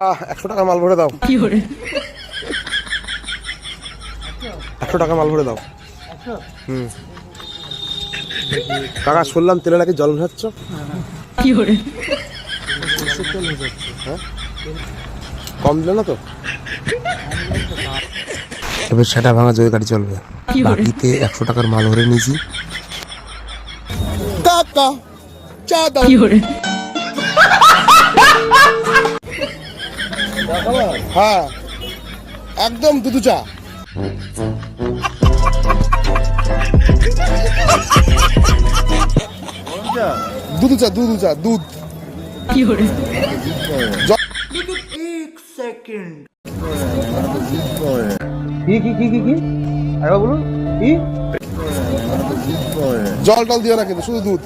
100 টাকা মাল ভরে দাও। 100 টাকা মাল ভরে দাও। কাকা শুনলাম তেলে নাকি জল মেশাচ্ছ। হ্যাঁ কম দিলে না তো। এবার সেটা ভাঙা জয় গাড়ি চলবে। বাকিতে 100 টাকার মাল ভরে নিয়েছি। কাকা চা দাও। হ্যাঁ একদম দুধু চা। দুধু চা দুধু চা দুধ। জল টল দিও না কিন্তু শুধু দুধ।